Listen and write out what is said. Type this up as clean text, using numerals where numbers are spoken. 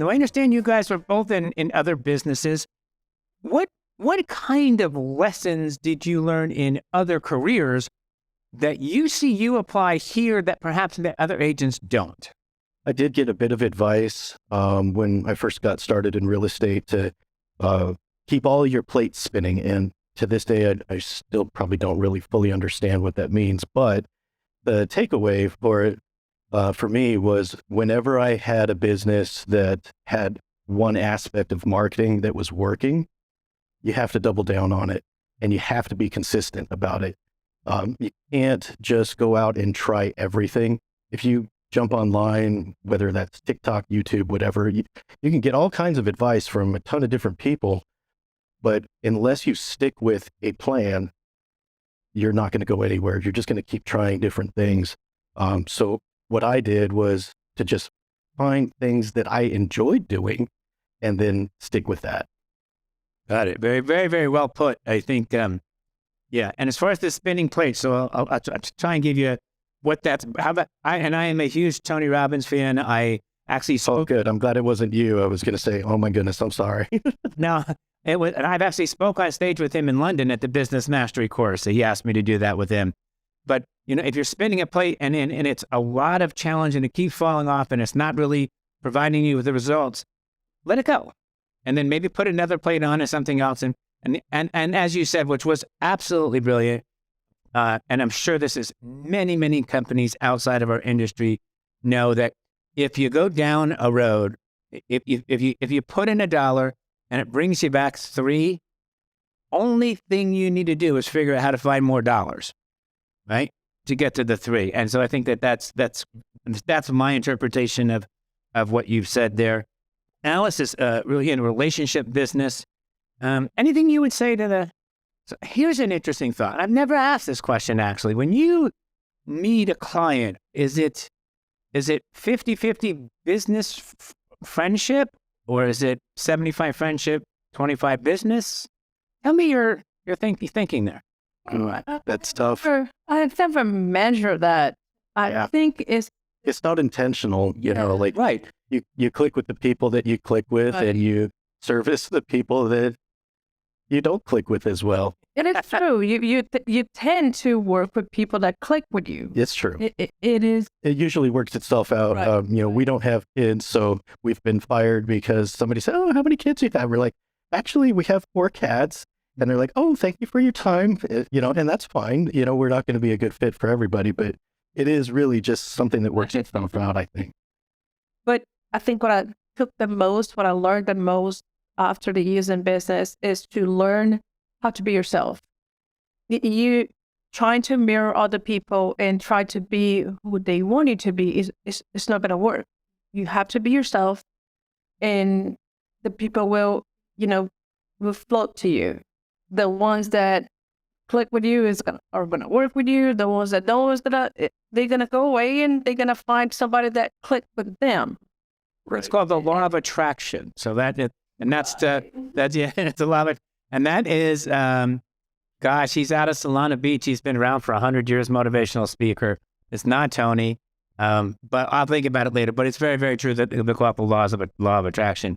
Now, I understand you guys are both in other businesses. What kind of lessons did you learn in other careers that you see you apply here that perhaps the other agents don't? I did get a bit of advice when I first got started in real estate to keep all your plates spinning. And to this day, I still probably don't really fully understand what that means. But the takeaway for it, for me, was whenever I had a business that had one aspect of marketing that was working, you have to double down on it and you have to be consistent about it. You can't just go out and try everything. If you jump online, whether that's TikTok, YouTube, whatever, you can get all kinds of advice from a ton of different people. But unless you stick with a plan, you're not going to go anywhere. You're just going to keep trying different things. So what I did was to just find things that I enjoyed doing and then stick with that. Got it. Very, very, very well put. I think, yeah. And as far as the spinning plate, so I'll try and give you what that's, how about, I am a huge Tony Robbins fan. I actually spoke. Oh, good. I'm glad it wasn't you. I was going to say, oh my goodness, I'm sorry. No, it was, and I've actually spoke on stage with him in London at the Business Mastery course. So he asked me to do that with him. But, you know, if you're spinning a plate and it's a lot of challenge and it keeps falling off and it's not really providing you with the results, let it go. And then maybe put another plate on or something else. And as you said, which was absolutely brilliant, and I'm sure this is many, many companies outside of our industry know that if you go down a road, if you put in $1 and it brings you back $3, only thing you need to do is figure out how to find more dollars, right, to get to the $3. And so I think that's my interpretation of what you've said there. Alice is really in a relationship business. Anything you would say to so here's an interesting thought. I've never asked this question, actually. When you meet a client, is it 50-50 business friendship, or is it 75 friendship, 25 business? Tell me your thinking there. That's tough. I've never measured that. I think it's not intentional, you know, like right. You click with the people that you click with, and you service the people that you don't click with as well. It is true. You tend to work with people that click with you. It's true. It is. It usually works itself out. Right. You know, we don't have kids, so we've been fired because somebody said, "Oh, how many kids do you have?" We're like, "Actually, we have 4 cats." And they're like, "Oh, thank you for your time." You know, and that's fine. You know, we're not going to be a good fit for everybody, but it is really just something that works itself out, I think. But I think what I learned the most after the years in business is to learn how to be yourself. You trying to mirror other people and try to be who they want you to be it's not going to work. You have to be yourself, and the people will float to you. The ones that click with you are going to work with you. The ones that don't, they're going to go away and they're going to find somebody that click with them. Right. It's called the law of attraction. So it's a law of it. And that is, he's out of Solana Beach. He's been around for 100 years, motivational speaker. It's not Tony, but I'll think about it later. But it's very, very true that they look up the law of attraction.